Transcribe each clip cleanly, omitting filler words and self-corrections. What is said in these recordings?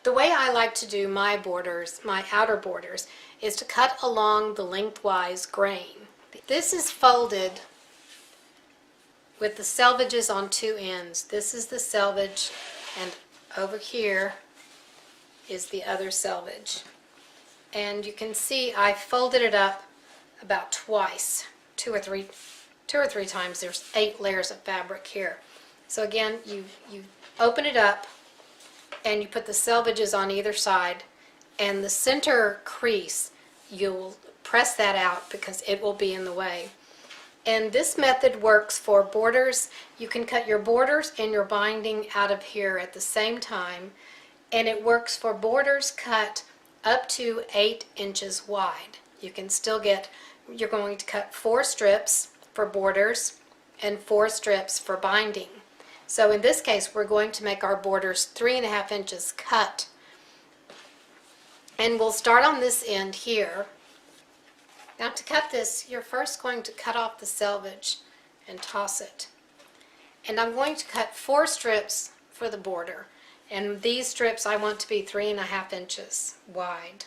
The way I like to do my borders, my outer borders, is to cut along the lengthwise grain. This is folded with the selvages on two ends. This is the selvage, and over here is the other selvage. And you can see I folded it up about twice, two or three times. There's 8 layers of fabric here. So again, you open it up and you put the selvages on either side, and the center crease, you'll press that out because it will be in the way. And this method works for borders. You can cut your borders and your binding out of here at the same time, and it works for borders cut up to 8 inches wide. You can still get, you're going to cut 4 strips for borders and 4 strips for binding. So in this case, we're going to make our borders 3.5 inches cut. And we'll start on this end here. Now to cut this, you're first going to cut off the selvage and toss it. And I'm going to cut 4 strips for the border. And these strips I want to be 3.5 inches wide.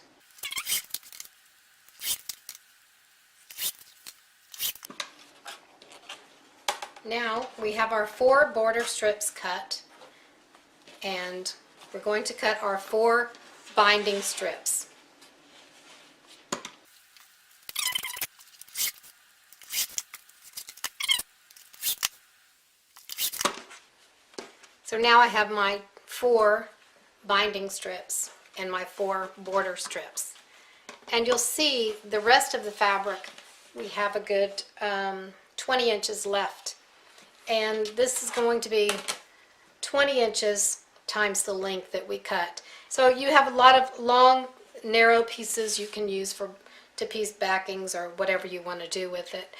Now we have our 4 border strips cut, and we're going to cut our 4 binding strips. So now I have my 4 binding strips and my 4 border strips. And you'll see the rest of the fabric, we have a good 20 inches left. And this is going to be 20 inches times the length that we cut. So you have a lot of long, narrow pieces you can use to piece backings or whatever you want to do with it.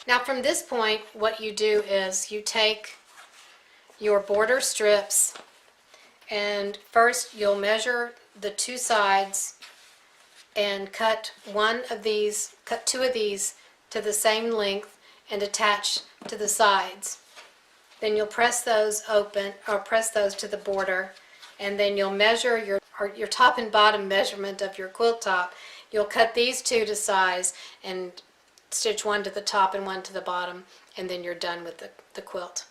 Now from this point, what you do is you take your border strips, and first you'll measure the 2 sides and cut 2 of these to the same length and attach to the sides. Then you'll press those open, or press those to the border, and then you'll measure your top and bottom measurement of your quilt top. You'll cut these 2 to size and stitch 1 to the top and 1 to the bottom, and then you're done with the quilt.